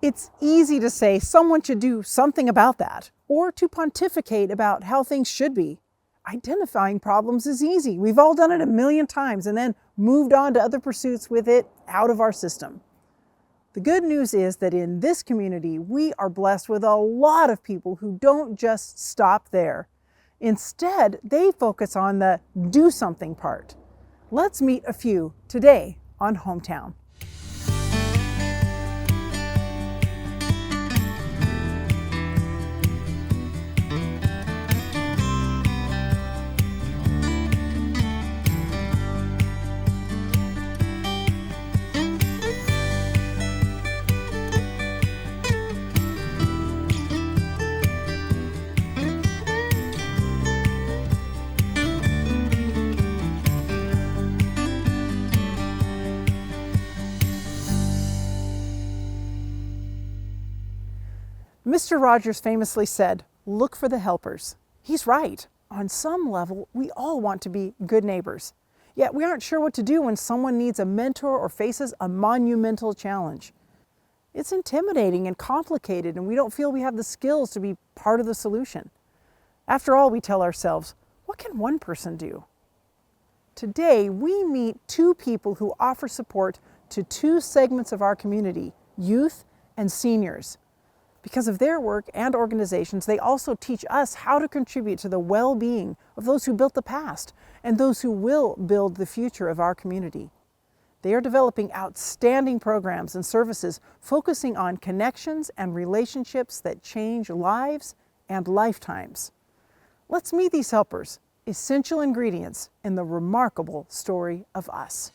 It's easy to say someone should do something about that, or to pontificate about how things should be. Identifying problems is easy. We've all done it a million times and then moved on to other pursuits with it out of our system. The good news is that in this community, we are blessed with a lot of people who don't just stop there. Instead, they focus on the do something part. Let's meet a few today on Hometown. Mr. Rogers famously said, "Look for the helpers." He's right. On some level, we all want to be good neighbors. Yet we aren't sure what to do when someone needs a mentor or faces a monumental challenge. It's intimidating and complicated, and we don't feel we have the skills to be part of the solution. After all, we tell ourselves, what can one person do? Today, we meet two people who offer support to two segments of our community, youth and seniors. Because of their work and organizations, they also teach us how to contribute to the well-being of those who built the past and those who will build the future of our community. They are developing outstanding programs and services focusing on connections and relationships that change lives and lifetimes. Let's meet these helpers, essential ingredients in the remarkable story of us.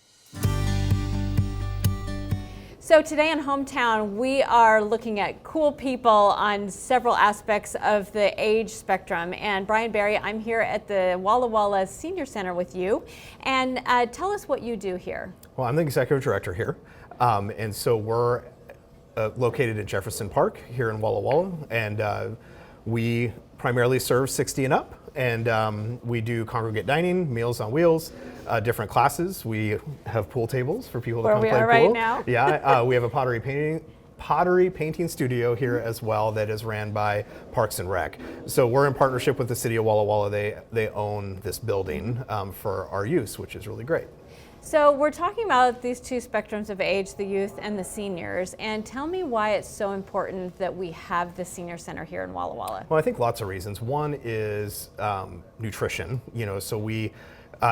So today in Hometown, we are looking at cool people on several aspects of the age spectrum. And Brian Barry, I'm here at the Walla Walla Senior Center with you. And tell us what you do here. Well, I'm the executive director here. And so we're located in Jefferson Park here in Walla Walla. And we primarily serve 60 and up. And we do congregate dining, meals on wheels, different classes. We have pool tables for people to come play pool. Where we are right now. Yeah, we have a pottery painting studio here as well that is ran by Parks and Rec. So we're in partnership with the city of Walla Walla. They own this building for our use, which is really great. So we're talking about these two spectrums of age, the youth and the seniors, and tell me why it's so important that we have the senior center here in Walla Walla. Well, I think lots of reasons. One is nutrition, so we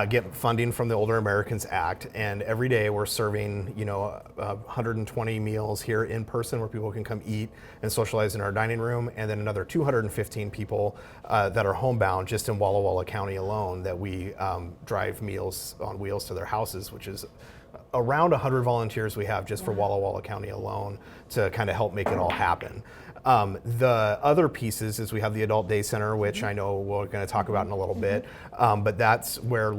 get funding from the Older Americans Act, and every day we're serving 120 meals here in person where people can come eat and socialize in our dining room, and then another 215 people that are homebound just in Walla Walla County alone that we drive meals on wheels to their houses, which is around 100 volunteers we have just for Walla Walla County alone to kind of help make it all happen. The other pieces is we have the Adult Day Center, which I know we're going to talk about in a little bit, but that's where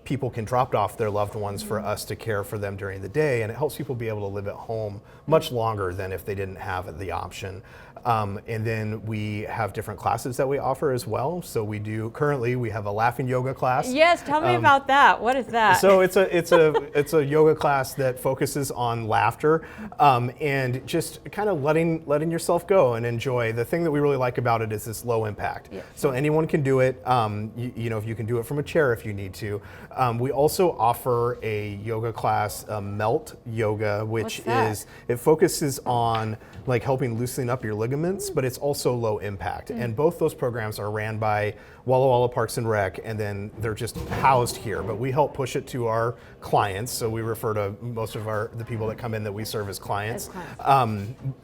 people can drop off their loved ones for us to care for them during the day, and it helps people be able to live at home much longer than if they didn't have the option. And then we have different classes that we offer as well. So currently we have a laughing yoga class. Yes, tell me about that. What is that? So it's a yoga class that focuses on laughter and just kind of letting yourself go and enjoy. The thing that we really like about it is this low impact. Yeah. So anyone can do it. If you can do it from a chair if you need to. We also offer a yoga class, melt yoga, which it focuses on like helping loosen up your ligaments, but it's also low impact. And both those programs are ran by Walla Walla Parks and Rec, and then they're just housed here. But we help push it to our clients, so we refer to most of the people that come in that we serve as clients.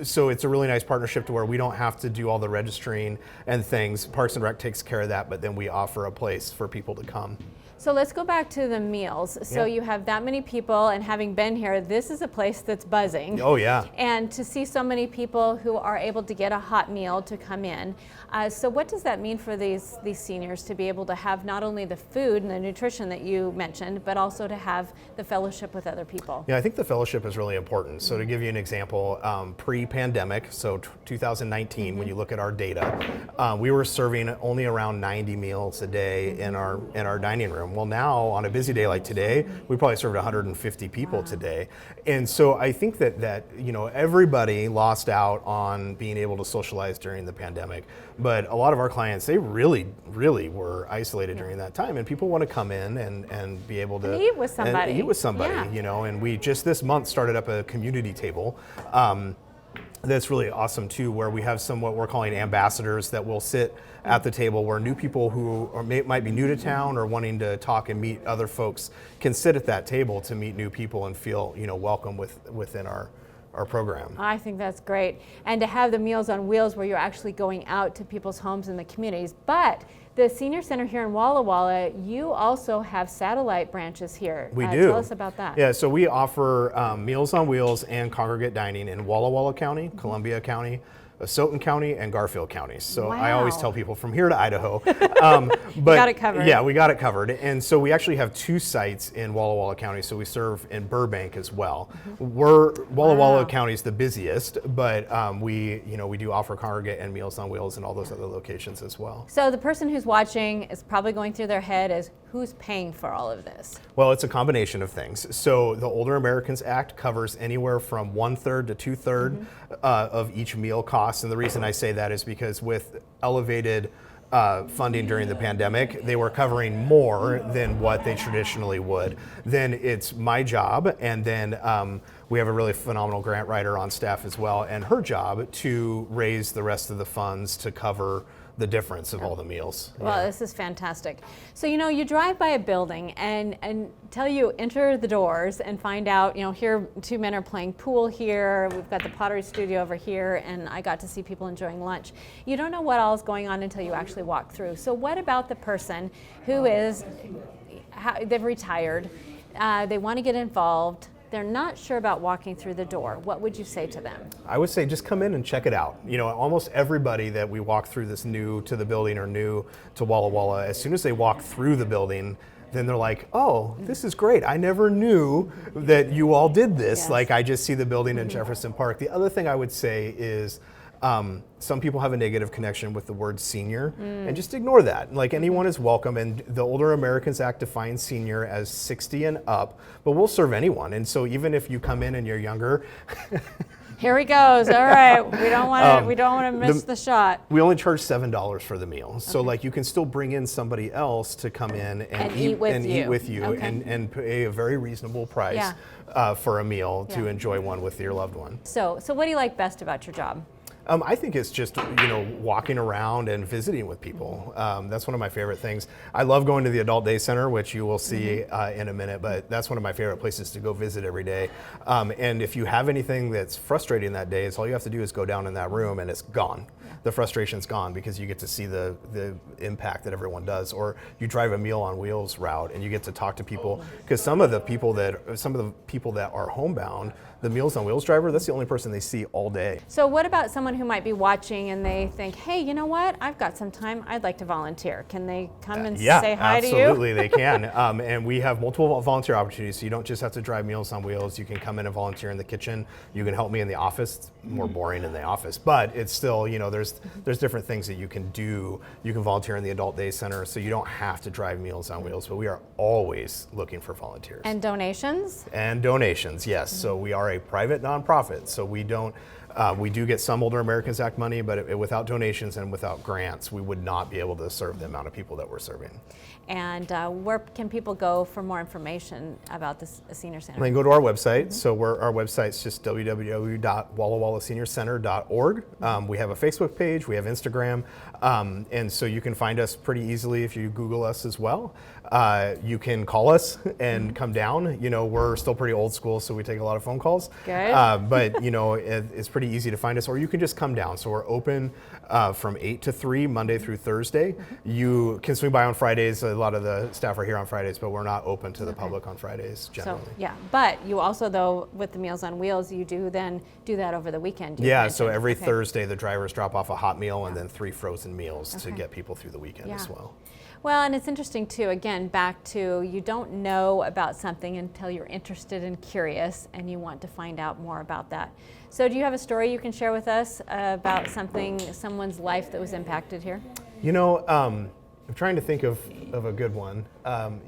So it's a really nice partnership to where we don't have to do all the registering and things. Parks and Rec takes care of that, but then we offer a place for people to come. So let's go back to the meals. So you have that many people, and having been here, this is a place that's buzzing. Oh yeah. And to see so many people who are able to get a hot meal to come in. So what does that mean for these seniors to be able to have not only the food and the nutrition that you mentioned, but also to have the fellowship with other people? Yeah, I think the fellowship is really important. So to give you an example, pre-pandemic, so 2019, when you look at our data, we were serving only around 90 meals a day in our dining room. Well, now on a busy day like today, we probably served 150 people today. And so I think that everybody lost out on being able to socialize during the pandemic. But a lot of our clients, they really were isolated during that time, and people want to come in and be able to eat with somebody. And we just this month started up a community table. That's really awesome too, where we have what we're calling ambassadors that will sit at the table, where new people who might be new to town or wanting to talk and meet other folks can sit at that table to meet new people and feel welcome within our program. I think that's great. And to have the Meals on Wheels where you're actually going out to people's homes in the communities. But the Senior Center here in Walla Walla, you also have satellite branches here. We do. Tell us about that. Yeah, so we offer Meals on Wheels and congregate dining in Walla Walla County, Columbia County, Asotin County, and Garfield County. So I always tell people from here to Idaho. But got it covered. Yeah, we got it covered. And so we actually have 2 sites in Walla Walla County. So we serve in Burbank as well. Walla Walla County is the busiest, but we do offer congregate and Meals on Wheels in all those other locations as well. So the person who's watching is probably going through their head is, who's paying for all of this? Well, it's a combination of things. So the Older Americans Act covers anywhere from 1/3 to 2/3 of each meal cost. And the reason I say that is because with elevated funding during the pandemic, they were covering more than what they traditionally would. Then it's my job, and then we have a really phenomenal grant writer on staff as well, and her job to raise the rest of the funds to cover the difference of all the meals. Well, this is fantastic. So, you drive by a building and until you enter the doors and find out, here 2 men are playing pool here, we've got the pottery studio over here, and I got to see people enjoying lunch. You don't know what all is going on until you actually walk through. So what about the person who they've retired, they want to get involved, they're not sure about walking through the door? What would you say to them? I would say just come in and check it out. Almost everybody that we walk through this new to the building or new to Walla Walla, as soon as they walk through the building, then they're like, oh, this is great. I never knew that you all did this. Yes. Like, I just see the building in Jefferson Park. The other thing I would say is some people have a negative connection with the word senior, and just ignore that. Like, anyone is welcome, and the Older Americans Act defines senior as 60 and up, but we'll serve anyone. And so even if you come in and you're younger, Here he goes. All right, we don't want to miss the shot. we only charge $7 for the meal. So like, you can still bring in somebody else to come in and eat with you Okay. and pay a very reasonable price for a meal to enjoy one with your loved one. So what do you like best about your job? I think it's just, walking around and visiting with people. That's one of my favorite things. I love going to the Adult Day Center, which you will see in a minute, but that's one of my favorite places to go visit every day. And if you have anything that's frustrating that day, all you have to do is go down in that room and it's gone. The frustration's gone because you get to see the impact that everyone does. Or you drive a Meal on Wheels route and you get to talk to people, because some of the people that are homebound, the Meals on Wheels driver, that's the only person they see all day. So what about someone who might be watching and they think, hey, you know what? I've got some time. I'd like to volunteer. Can they come and say hi to you? Absolutely, they can. And we have multiple volunteer opportunities, so you don't just have to drive Meals on Wheels. You can come in and volunteer in the kitchen. You can help me in the office. It's more boring in the office, but it's still, there's different things that you can do. You can volunteer in the Adult Day Center, so you don't have to drive Meals on Wheels, but we are always looking for volunteers. And donations? And donations, yes. So we are a private nonprofit, so we don't. We do get some Older Americans Act money, but without donations and without grants, we would not be able to serve the amount of people that we're serving. And where can people go for more information about this Senior Center? They can go to our website. So our website's just www.wallawallaseniorcenter.org. We have a Facebook page, we have Instagram, and so you can find us pretty easily if you Google us as well. You can call us and come down. We're still pretty old school, so we take a lot of phone calls. Good. But it's pretty easy to find us, or you can just come down. So we're open from 8 to 3, Monday through Thursday. You can swing by on Fridays. A lot of the staff are here on Fridays, but we're not open to the public on Fridays generally. So, but you also, though, with the Meals on Wheels, you do then do that over the weekend. So every Thursday, the drivers drop off a hot meal and then 3 frozen meals to get people through the weekend as well. Well, and it's interesting too, again, back to you don't know about something until you're interested and curious and you want to find out more about that. So do you have a story you can share with us about someone's life that was impacted here? I'm trying to think of a good one.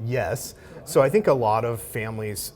Yes. So I think a lot of families,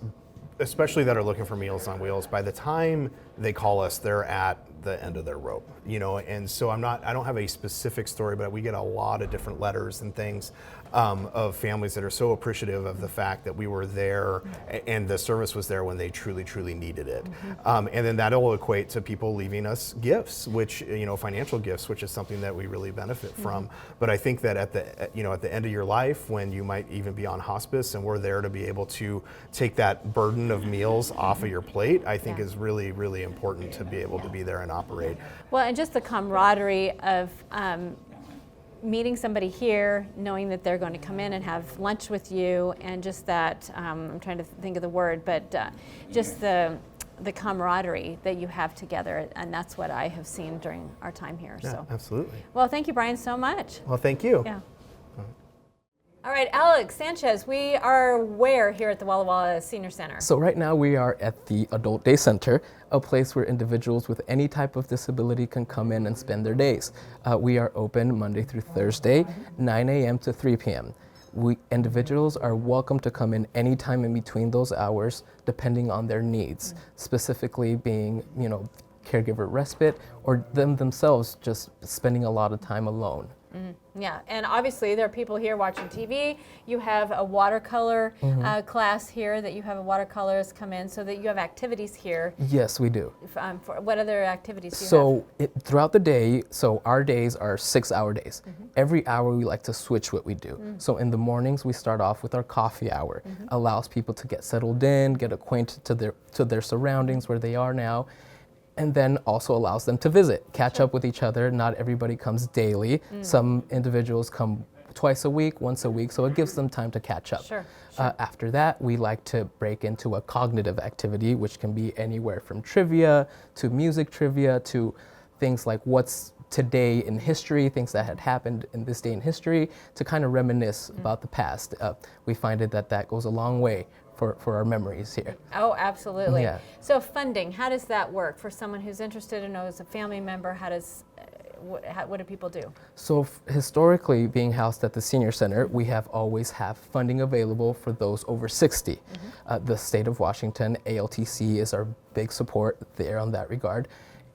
especially that are looking for Meals on Wheels, by the time they call us, they're at the end of their rope, and so I don't have a specific story, but we get a lot of different letters and things of families that are so appreciative of the fact that we were there and the service was there when they truly, truly needed it. And then that'll equate to people leaving us gifts, which, financial gifts, which is something that we really benefit from. But I think that at the end of your life, when you might even be on hospice and we're there to be able to take that burden of meals off of your plate, I think is really, really important to be able to be there and operate. Well, and just the camaraderie of meeting somebody here, knowing that they're going to come in and have lunch with you, and just that, I'm trying to think of the word, but just the camaraderie that you have together, and that's what I have seen during our time here. Yeah, so absolutely. Well, thank you, Brian, so much. Well, thank you. Yeah. All right, Alex Sanchez, we are where here at the Walla Walla Senior Center? So right now we are at the Adult Day Center, a place where individuals with any type of disability can come in and spend their days. We are open Monday through Thursday, 9 a.m. to 3 p.m. Individuals are welcome to come in anytime in between those hours, depending on their needs, specifically being, caregiver respite, or themselves just spending a lot of time alone. Yeah, and obviously there are people here watching TV. You have a watercolor class here that you have watercolors come in, so that you have activities here. Yes, we do. For what other activities do you have? Throughout the day, so our days are 6-hour days. Every hour we like to switch what we do. So in the mornings we start off with our coffee hour. Allows people to get settled in, get acquainted to their surroundings where they are now. And then also allows them to visit, catch up with each other. Not everybody comes daily. Some individuals come twice a week, once a week, so it gives them time to catch up. After that, we like to break into a cognitive activity, which can be anywhere from trivia to music trivia to things like what's today in history, things that had happened in this day in history, to kind of reminisce about the past. We find that goes a long way for our memories here. Oh, absolutely. Yeah. So funding, how does that work for someone who's interested and knows a family member? How does what do people do? So historically, being housed at the Senior Center, we have always have funding available for those over 60. The state of Washington, ALTC, is our big support there on that regard.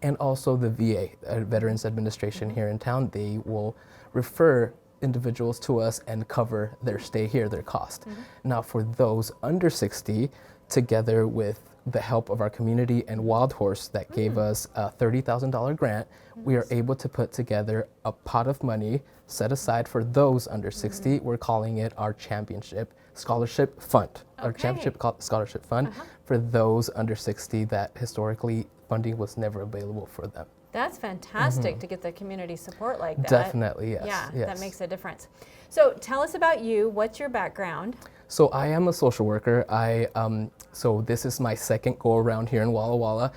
And also the VA, Veterans Administration here in town, they will refer individuals to us and cover their stay here, their cost. Now for those under 60, together with the help of our community and Wild Horse that gave us a $30,000 grant, we are able to put together a pot of money set aside for those under 60. We're calling it our Championship Scholarship Fund. Our Championship Scholarship Fund for those under 60 that historically funding was never available for them. That's fantastic to get the community support like that. Definitely, yes. Yeah, yes. that makes a difference. So tell us about you. What's your background? So I am a social worker. So this is my second go around here in Walla Walla.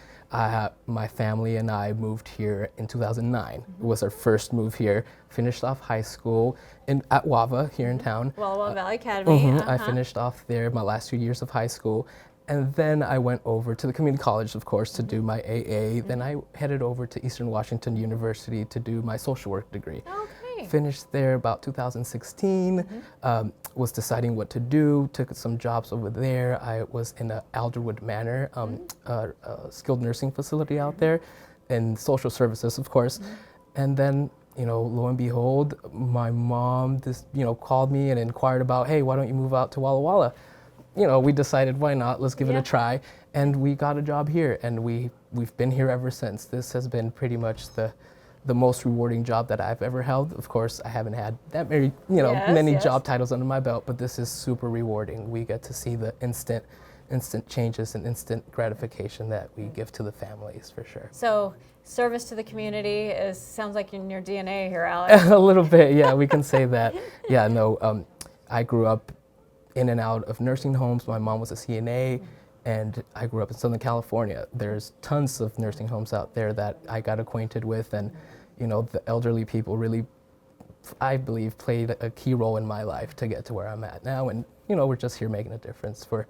My family and I moved here in 2009. It was our first move here. Finished off high school at WAVA here in town. Walla Walla Valley Academy. I finished off there my last 2 years of high school. And then I went over to the community college, of course, to do my AA. Then I headed over to Eastern Washington University to do my social work degree. Okay. Finished there about 2016, was deciding what to do, took some jobs over there. I was in Alderwood Manor, a skilled nursing facility out there, and social services, of course. And then, lo and behold, my mom called me and inquired about, hey, why don't you move out to Walla Walla? We decided, why not? Let's give it a try. And we got a job here, and we've been here ever since. This has been pretty much the most rewarding job that I've ever held. Of course, I haven't had that many job titles under my belt, but this is super rewarding. We get to see the instant changes and instant gratification that we give to the families, for sure. So service to the community sounds like in your DNA here, Alex. A little bit, yeah, we can say that. Yeah, no, I grew up in and out of nursing homes. My mom was a CNA, and I grew up in Southern California. There's tons of nursing homes out there that I got acquainted with, and the elderly people really, I believe, played a key role in my life to get to where I'm at now. And we're just here making a difference for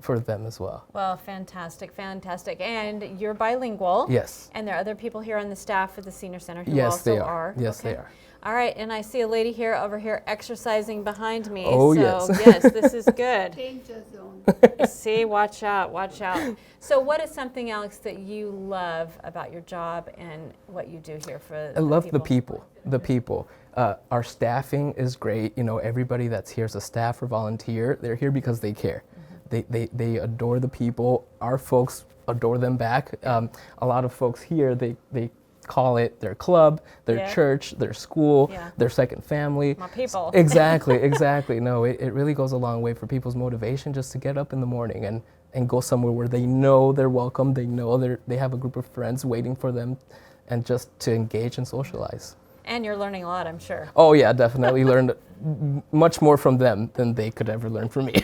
for them as well. Well, fantastic, fantastic. And you're bilingual. Yes. And there are other people here on the staff at the Senior Center who Yes, also they are. Yes, Okay. they are. All right, and I see a lady here over here exercising behind me. Oh, so, yes. yes, this is good. Danger zone. See, watch out, watch out. So what is something, Alex, that you love about your job and what you do here for I love the people. Our staffing is great. You know, everybody that's here is a staff or volunteer. They're here because they care. They adore the people. Our folks adore them back. A lot of folks here, they call it their club, their church, their school, their second family. My people. Exactly. No, it really goes a long way for people's motivation just to get up in the morning and go somewhere where they know they're welcome, they know they have a group of friends waiting for them, and just to engage and socialize. And you're learning a lot, I'm sure. Oh yeah, definitely learned much more from them than they could ever learn from me.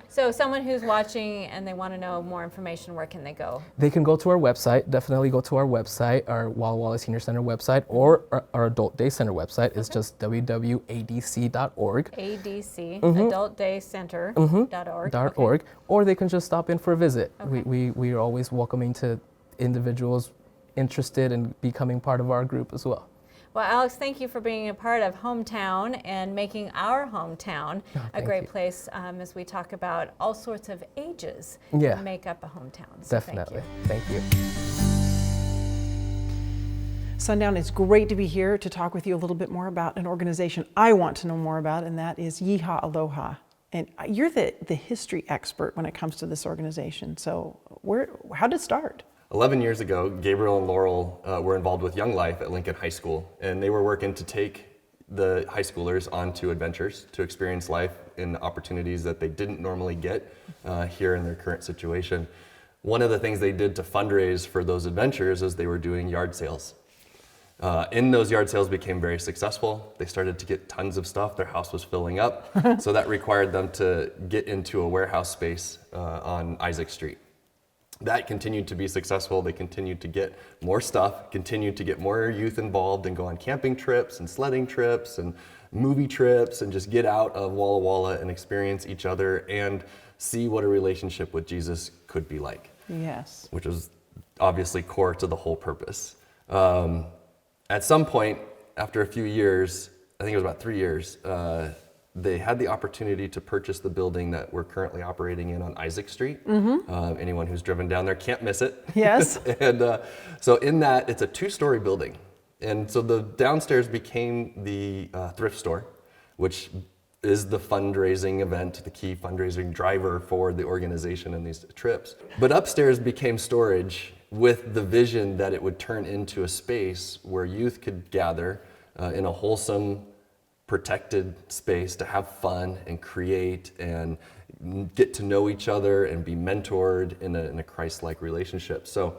So someone who's watching and they want to know more information, where can they go? They can go to our website, definitely go to our website, our Walla Walla Senior Center website, or our Adult Day Center website. It's just www.adc.org. ADC, AdultDayCenter.org. .org, or they can just stop in for a visit. Okay. We are always welcoming to individuals interested in becoming part of our group as well. Well, Alex, thank you for being a part of Hometown and making our hometown a great you. place as we talk about all sorts of ages Yeah. that make up a hometown. So Definitely. Thank you. Sundown, it's great to be here to talk with you a little bit more about an organization I want to know more about, and that is Yeehaw, Aloha. And you're the history expert when it comes to this organization. So how did it start? 11 years ago, Gabriel and Laurel were involved with Young Life at Lincoln High School, and they were working to take the high schoolers onto adventures to experience life in opportunities that they didn't normally get here in their current situation. One of the things they did to fundraise for those adventures is they were doing yard sales. In those yard sales became very successful. They started to get tons of stuff. Their house was filling up, so that required them to get into a warehouse space on Isaac Street. That continued to be successful. They continued to get more stuff, continued to get more youth involved and go on camping trips and sledding trips and movie trips and just get out of Walla Walla and experience each other and see what a relationship with Jesus could be like. Yes. Which was obviously core to the whole purpose. At some point, after a few years, I think it was about 3 years, they had the opportunity to purchase the building that we're currently operating in on Isaac Street. Anyone who's driven down there can't miss it. Yes. And so in that, it's a 2-story building. And so the downstairs became the thrift store, which is the fundraising event, the key fundraising driver for the organization and these trips. But upstairs became storage with the vision that it would turn into a space where youth could gather in a wholesome, protected space to have fun and create and get to know each other and be mentored in a Christ-like relationship. So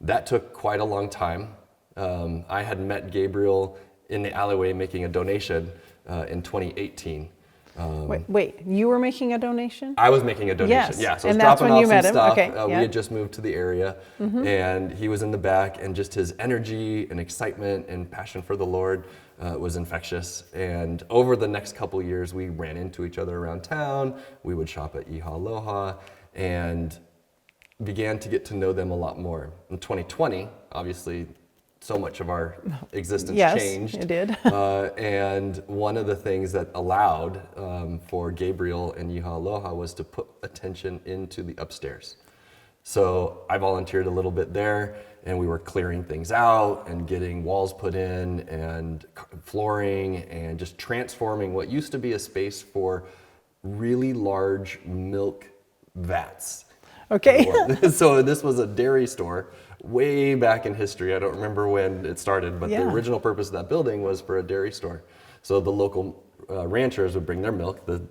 that took quite a long time. I had met Gabriel in the alleyway making a donation in 2018. Wait, you were making a donation? I was making a donation. Yes, Yeah, so I was and that's dropping when off you met some him. stuff. Okay, We yeah. had just moved to the area, and he was in the back, and just his energy and excitement and passion for the Lord was infectious. And over the next couple years, we ran into each other around town. We would shop at Yeehaw, Aloha, and began to get to know them a lot more. In 2020, obviously, so much of our existence changed. Yes, it did. And one of the things that allowed for Gabriel and Yeehaw Aloha was to put attention into the upstairs. So I volunteered a little bit there, and we were clearing things out and getting walls put in and flooring and just transforming what used to be a space for really large milk vats. Okay. So this was a dairy store way back in history. I don't remember when it started, but the original purpose of that building was for a dairy store. So the local ranchers would bring their milk. The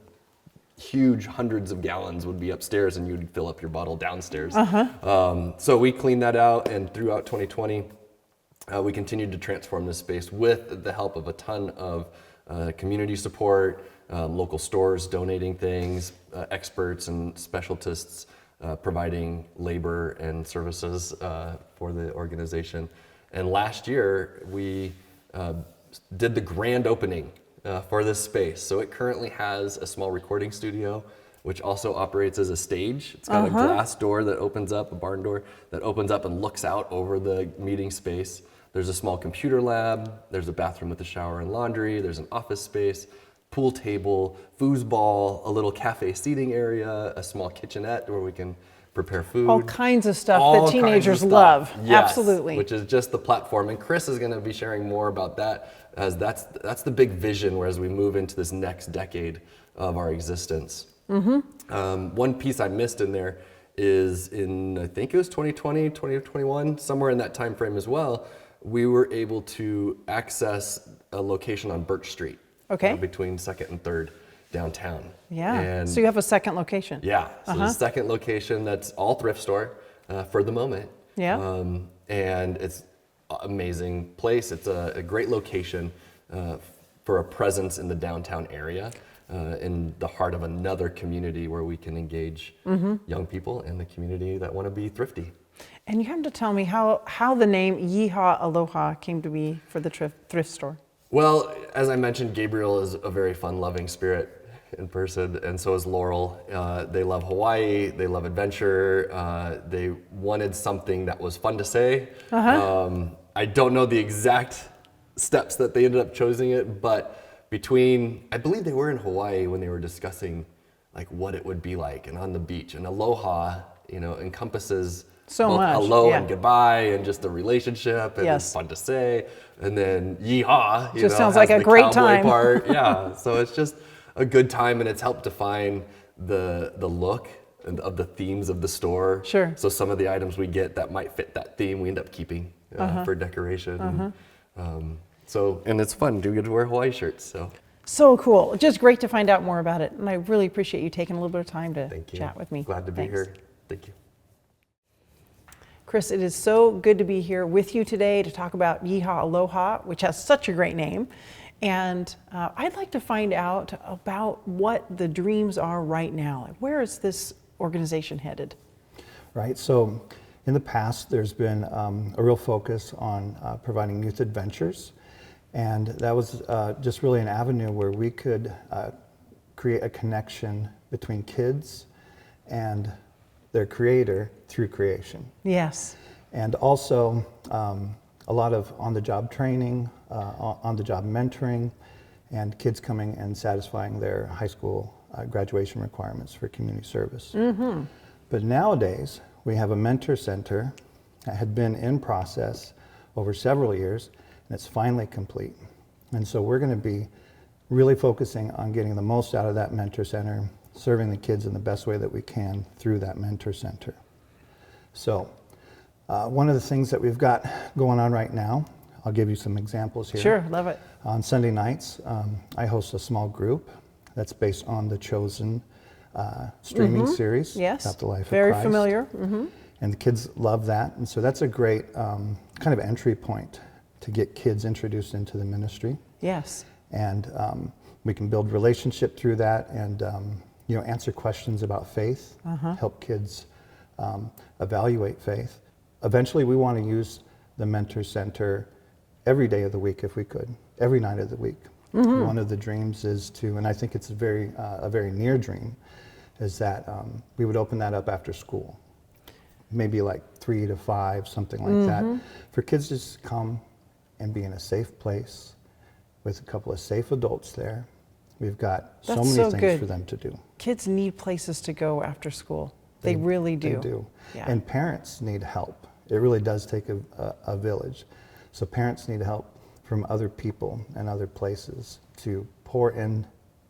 huge hundreds of gallons would be upstairs, and you'd fill up your bottle downstairs. So we cleaned that out, and throughout 2020, we continued to transform this space with the help of a ton of community support, local stores donating things, experts and specialists providing labor and services for the organization. And last year, we did the grand opening for this space. So it currently has a small recording studio, which also operates as a stage. It's got a glass door that opens up, a barn door that opens up and looks out over the meeting space. There's a small computer lab, there's a bathroom with a shower and laundry, there's an office space, pool table, foosball, a little cafe seating area, a small kitchenette where we can prepare food. All kinds of stuff All that kinds of teenagers stuff. love. Yes, Absolutely. which is just the platform. And Chris is going to be sharing more about that, as that's the big vision as we move into this next decade of our existence. One piece I missed in there is in, I think it was 2020, 2021, somewhere in that time frame as well, we were able to access a location on Birch Street. Okay. Between 2nd and 3rd downtown. Yeah. And So you have a second location. yeah, so the second location that's all thrift store for the moment. Yeah. And it's an amazing place. It's a great location for a presence in the downtown area, in the heart of another community where we can engage young people in the community that want to be thrifty. And you have to tell me how the name Yeehaw Aloha came to be for the thrift store. Well, as I mentioned, Gabriel is a very fun, loving spirit in person, and so is Laurel. They love Hawaii, they love adventure, they wanted something that was fun to say. I don't know the exact steps that they ended up choosing it, but I believe they were in Hawaii when they were discussing like what it would be like and on the beach. And Aloha, encompasses so both much, hello yeah. and goodbye and just the relationship and Yes. it's fun to say. And then yeehaw, Just sounds like has a the great cowboy time. part. Yeah, so it's just a good time, and it's helped define the look of the themes of the store. Sure. So some of the items we get that might fit that theme, we end up keeping for decoration. And it's fun. Do get to wear Hawaii shirts. So cool. Just great to find out more about it. And I really appreciate you taking a little bit of time to Thank you. chat with me. Glad to be Thanks. here. Thank you. Chris, it is so good to be here with you today to talk about Yeehaw Aloha, which has such a great name. And I'd like to find out about what the dreams are right now. Where is this organization headed? Right, so in the past, there's been a real focus on providing youth adventures. And that was just really an avenue where we could create a connection between kids and their creator through creation. Yes. And also a lot of on-the-job training, on-the-job mentoring, and kids coming and satisfying their high school graduation requirements for community service. But nowadays, we have a mentor center that had been in process over several years, and it's finally complete. And so we're going to be really focusing on getting the most out of that mentor center, serving the kids in the best way that we can through that mentor center. So one of the things that we've got going on right now, I'll give you some examples here. Sure, love it. On Sunday nights, I host a small group that's based on the Chosen streaming series. Yes, about the life very of Christ. familiar. And the kids love that. And so that's a great kind of entry point to get kids introduced into the ministry. Yes. And we can build relationship through that and answer questions about faith, help kids evaluate faith. Eventually, we want to use the Mentor Center every day of the week if we could, every night of the week. One of the dreams is to, and I think it's a very near dream, is that we would open that up after school, maybe like 3 to 5, something like that, for kids to just come and be in a safe place with a couple of safe adults there. We've got so That's many so things good. for them to do. Kids need places to go after school. They really do. They do. Yeah. And parents need help. It really does take a village. So parents need help from other people and other places to pour in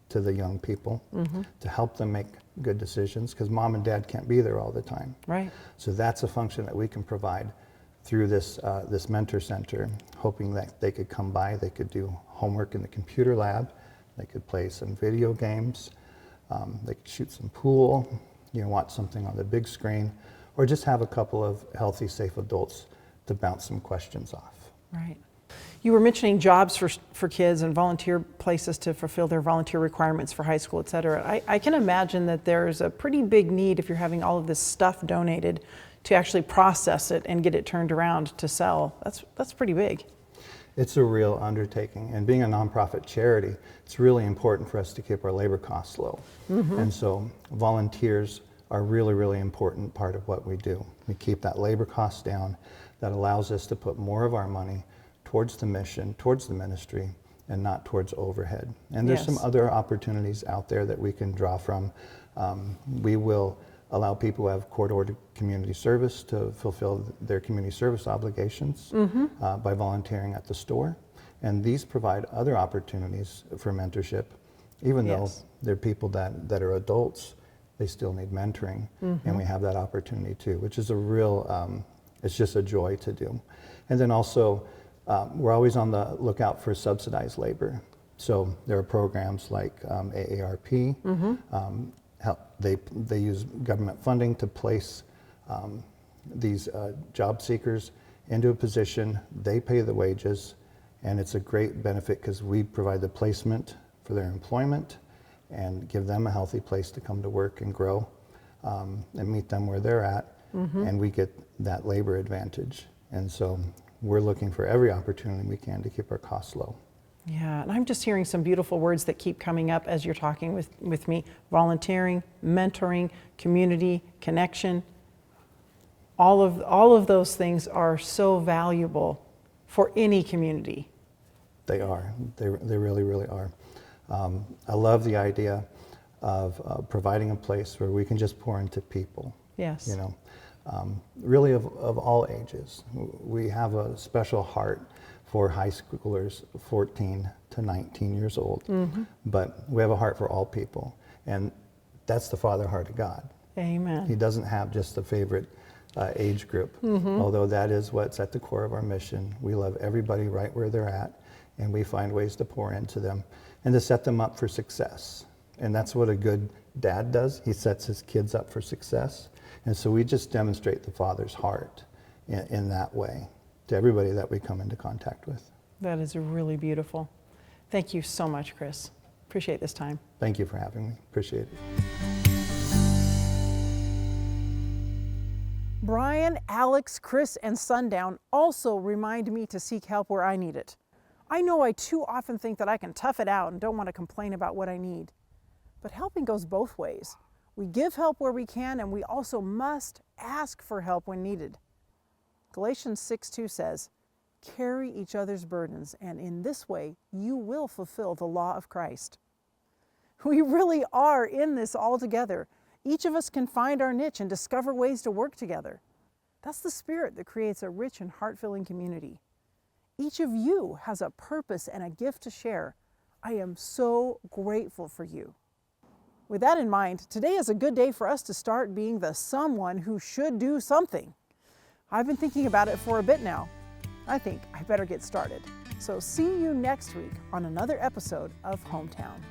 to the young people, to help them make good decisions, because mom and dad can't be there all the time. Right. So that's a function that we can provide through this mentor center, hoping that they could come by, they could do homework in the computer lab, they could play some video games, they could shoot some pool, watch something on the big screen, or just have a couple of healthy, safe adults to bounce some questions off. Right. You were mentioning jobs for kids and volunteer places to fulfill their volunteer requirements for high school, et cetera. I can imagine that there's a pretty big need if you're having all of this stuff donated to actually process it and get it turned around to sell. That's pretty big. It's a real undertaking. And being a nonprofit charity, it's really important for us to keep our labor costs low. And so volunteers are really, really important part of what we do. We keep that labor cost down. That allows us to put more of our money towards the mission, towards the ministry, and not towards overhead. And there's some other opportunities out there that we can draw from. We will allow people who have court-ordered community service to fulfill their community service obligations by volunteering at the store. And these provide other opportunities for mentorship. Even though they're people that are adults, they still need mentoring. And we have that opportunity too, which is a real, it's just a joy to do. And then also, we're always on the lookout for subsidized labor. So there are programs like AARP. They use government funding to place these job seekers into a position. They pay the wages, and it's a great benefit because we provide the placement for their employment and give them a healthy place to come to work and grow and meet them where they're at, and we get that labor advantage. And so we're looking for every opportunity we can to keep our costs low. Yeah, and I'm just hearing some beautiful words that keep coming up as you're talking with me. Volunteering, mentoring, community, connection. All of those things are so valuable for any community. They are. They really, really are. I love the idea of providing a place where we can just pour into people. Yes. You know, really of all ages. We have a special heart for high schoolers 14 to 19 years old, but we have a heart for all people, and that's the Father heart of God. Amen. He doesn't have just a favorite age group, although that is what's at the core of our mission. We love everybody right where they're at, and we find ways to pour into them and to set them up for success. And that's what a good dad does. He sets his kids up for success. And so we just demonstrate the Father's heart in that way to everybody that we come into contact with. That is really beautiful. Thank you so much, Chris. Appreciate this time. Thank you for having me. Appreciate it. Brian, Alex, Chris, and Sundown also remind me to seek help where I need it. I know I too often think that I can tough it out and don't want to complain about what I need. But helping goes both ways. We give help where we can, and we also must ask for help when needed. Galatians 6:2 says, "Carry each other's burdens, and in this way you will fulfill the law of Christ." We really are in this all together. Each of us can find our niche and discover ways to work together. That's the spirit that creates a rich and heart-filling community. Each of you has a purpose and a gift to share. I am so grateful for you. With that in mind, today is a good day for us to start being the someone who should do something. I've been thinking about it for a bit now. I think I better get started. So see you next week on another episode of Hometown.